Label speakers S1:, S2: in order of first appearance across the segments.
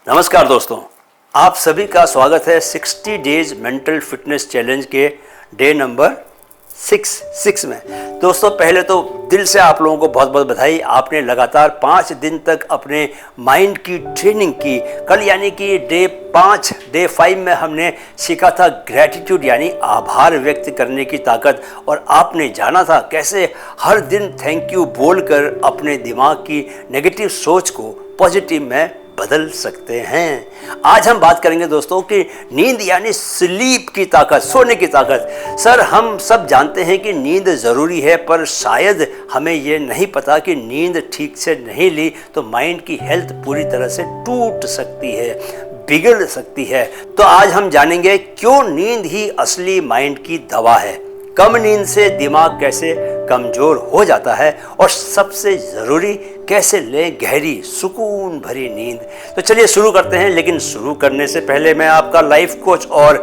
S1: नमस्कार दोस्तों, आप सभी का स्वागत है 60 डेज मेंटल फिटनेस चैलेंज के डे नंबर 6 में। दोस्तों पहले तो दिल से आप लोगों को बहुत बहुत बधाई। आपने लगातार 5 दिन तक अपने माइंड की ट्रेनिंग की। कल यानी कि डे 5 में हमने सीखा था ग्रैटिट्यूड यानी आभार व्यक्त करने की ताकत, और आपने जाना था कैसे हर दिन थैंक यू बोलकर अपने दिमाग की नेगेटिव सोच को पॉजिटिव में बदल सकते हैं। आज हम बात करेंगे दोस्तों कि नींद यानी स्लीप की ताकत, सोने की ताकत। सर, हम सब जानते हैं कि नींद ज़रूरी है, पर शायद हमें ये नहीं पता कि नींद ठीक से नहीं ली तो माइंड की हेल्थ पूरी तरह से टूट सकती है, बिगड़ सकती है। तो आज हम जानेंगे क्यों नींद ही असली माइंड की दवा है, कम नींद से दिमाग कैसे कमज़ोर हो जाता है, और सबसे ज़रूरी कैसे लें गहरी सुकून भरी नींद। तो चलिए शुरू करते हैं। लेकिन शुरू करने से पहले मैं आपका लाइफ कोच और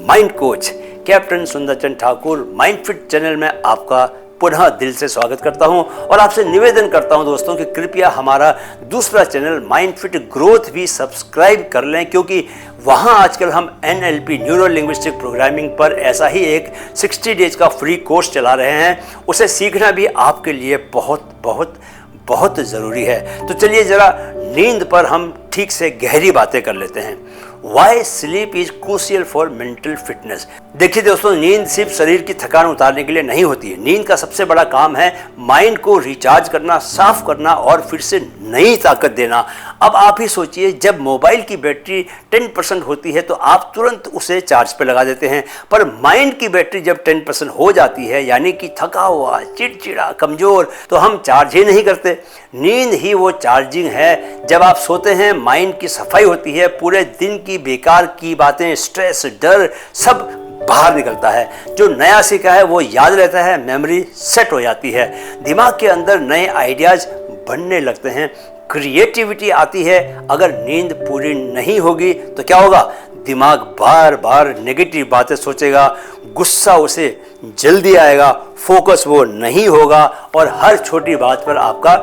S1: mind coach captain Sundarchand Thakur mind fit channel में आपका पुनः दिल से स्वागत करता हूं, और आपसे निवेदन करता हूं दोस्तों कि कृपया हमारा दूसरा चैनल माइंड फिट ग्रोथ भी सब्सक्राइब कर लें, क्योंकि वहां आजकल हम NLP न्यूरो लिंग्विस्टिक प्रोग्रामिंग पर ऐसा ही एक 60 डेज का फ्री कोर्स चला रहे हैं। उसे सीखना भी आपके लिए बहुत बहुत बहुत ज़रूरी है। तो चलिए ज़रा नींद पर हम ठीक से गहरी बातें कर लेते हैं। Why sleep is crucial for mental fitness. देखिए दोस्तों, नींद सिर्फ शरीर की थकान उतारने के लिए नहीं होती है। नींद का सबसे बड़ा काम है माइंड को रिचार्ज करना, साफ करना और फिर से नई ताकत देना। अब आप ही सोचिए, जब मोबाइल की बैटरी 10% होती है तो आप तुरंत उसे चार्ज पे लगा देते हैं, पर माइंड की बैटरी जब 10% हो जाती है, यानी कि थका हुआ, चिड़चिड़ा, कमज़ोर, तो हम चार्ज ही नहीं करते। नींद ही वो चार्जिंग है। जब आप सोते हैं माइंड की सफाई होती है, पूरे दिन की बेकार की बातें, स्ट्रेस, डर सब बाहर निकलता है। जो नया सीखा है वो याद रहता है, मेमोरी सेट हो जाती है, दिमाग के अंदर नए आइडियाज बनने लगते हैं, क्रिएटिविटी आती है। अगर नींद पूरी नहीं होगी तो क्या होगा? दिमाग बार बार नेगेटिव बातें सोचेगा, गुस्सा उसे जल्दी आएगा, फोकस वो नहीं होगा, और हर छोटी बात पर आपका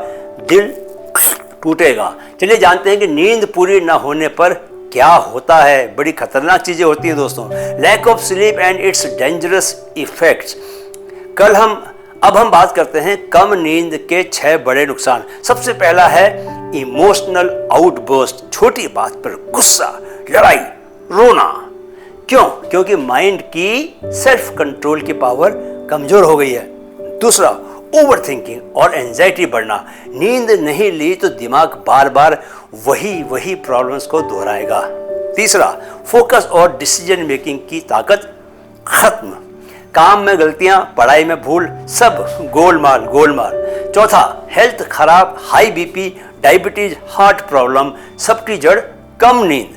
S1: दिल टूटेगा। चलिए जानते हैं कि नींद पूरी ना होने पर क्या होता है। बड़ी खतरनाक चीजें होती है दोस्तों। Lack of sleep and its dangerous effects. अब हम बात करते हैं कम नींद के 6 बड़े नुकसान। सबसे पहला है इमोशनल आउटबर्स्ट। छोटी बात पर गुस्सा, लड़ाई, रोना। क्यों? क्योंकि माइंड की सेल्फ कंट्रोल की पावर कमजोर हो गई है। दूसरा, ओवर थिंकिंग और एंजाइटी बढ़ना। नींद नहीं ली तो दिमाग बार बार वही प्रॉब्लम्स को दोहराएगा। तीसरा, फोकस और डिसीजन मेकिंग की ताकत खत्म। काम में गलतियां, पढ़ाई में भूल, सब गोलमाल। चौथा, हेल्थ खराब, high BP, diabetes, heart problem, सबकी जड़ कम नींद।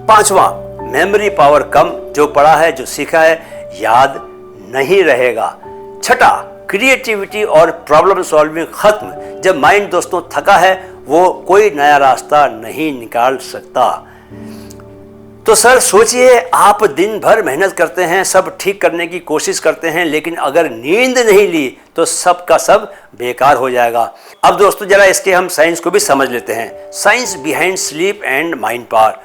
S1: पांचवा, मेमोरी पावर कम। जो पढ़ा है, जो सीखा है, याद नहीं रहेगा। छठा, क्रिएटिविटी और प्रॉब्लम सॉल्विंग खत्म। जब माइंड दोस्तों थका है, वो कोई नया रास्ता नहीं निकाल सकता। तो सर सोचिए, आप दिन भर मेहनत करते हैं, सब ठीक करने की कोशिश करते हैं, लेकिन अगर नींद नहीं ली तो सब का सब बेकार हो जाएगा। अब दोस्तों जरा इसके हम साइंस को भी समझ लेते हैं। Science behind sleep and mind power.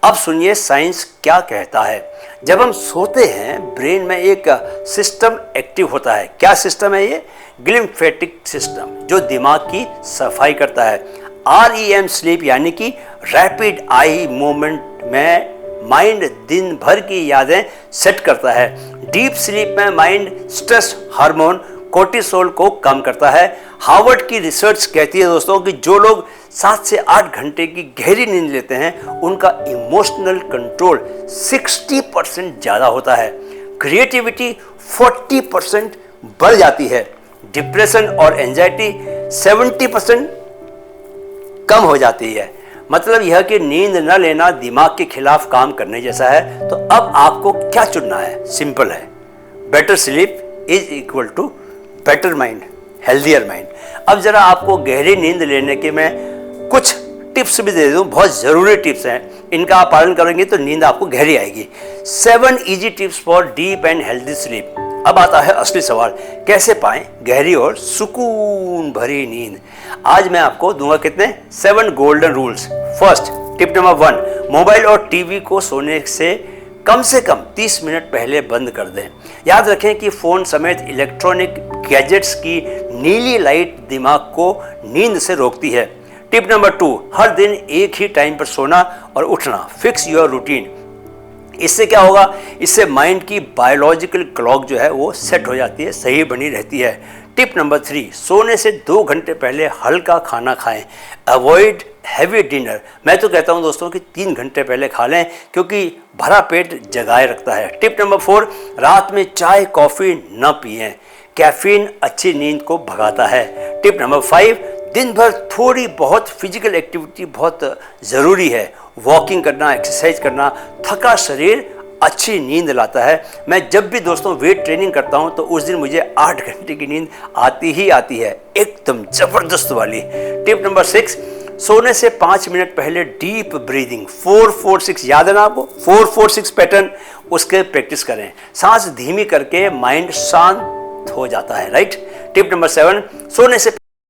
S1: अब सुनिए साइंस क्या कहता है। जब हम सोते हैं, ब्रेन में एक सिस्टम एक्टिव होता है। क्या सिस्टम है ये? ग्लिम्फेटिक सिस्टम, जो दिमाग की सफाई करता है। REM स्लीप यानी कि रैपिड आई मूवमेंट में माइंड दिन भर की यादें सेट करता है। डीप स्लीप में माइंड स्ट्रेस हार्मोन कोर्टिसोल को कम करता है। हार्वर्ड की रिसर्च कहती है दोस्तों कि जो लोग 7 से 8 घंटे की गहरी नींद लेते हैं, उनका इमोशनल कंट्रोल 60% ज़्यादा होता है, क्रिएटिविटी 40% बढ़ जाती है, डिप्रेशन और एंजाइटी 70% कम हो जाती है। मतलब यह कि नींद न लेना दिमाग के खिलाफ काम करने जैसा है। तो अब आपको क्या चुनना है? सिंपल है, better sleep is equal to better mind, healthier mind. अब जरा आपको गहरी नींद लेने के मैं कुछ टिप्स भी दे दूं, बहुत ज़रूरी टिप्स हैं। इनका आप पालन करेंगे तो नींद आपको गहरी आएगी। 7 easy tips for deep and healthy sleep. अब आता है असली सवाल, कैसे पाएं गहरी और सुकून भरी नींद। आज मैं आपको दूंगा कितने 7 golden rules. First, tip number 1, mobile और टीवी को सोने से कम 30 मिनट पहले बंद कर दें। याद रखें कि फ़ोन समेत इलेक्ट्रॉनिक गैजेट्स की नीली लाइट दिमाग को नींद से रोकती है। टिप नंबर 2, हर दिन एक ही टाइम पर सोना और उठना। Fix your routine. इससे क्या होगा, इससे माइंड की बायोलॉजिकल क्लॉक जो है वो सेट हो जाती है, सही बनी रहती है। टिप नंबर 3, सोने से 2 घंटे पहले हल्का खाना खाएं। Avoid heavy dinner. मैं तो कहता हूं दोस्तों कि 3 घंटे पहले खा लें, क्योंकि भरा पेट जगाए रखता है। टिप नंबर 4, रात में चाय कॉफ़ी न पिएं। कैफीन अच्छी नींद को भगाता है। टिप नंबर 5, दिन भर थोड़ी बहुत फिजिकल एक्टिविटी बहुत ज़रूरी है। वॉकिंग करना, एक्सरसाइज करना, थका शरीर अच्छी नींद लाता है। मैं जब भी दोस्तों वेट ट्रेनिंग करता हूं तो उस दिन मुझे 8 घंटे की नींद आती ही आती है, एकदम ज़बरदस्त वाली। टिप नंबर 6, सोने से 5 मिनट पहले डीप ब्रीदिंग 4-4-6, याद है ना आपको, 4-4-6 पैटर्न, उसके प्रैक्टिस करें। सांस धीमी करके माइंड शांत हो जाता है, राइट। टिप नंबर 7, सोने से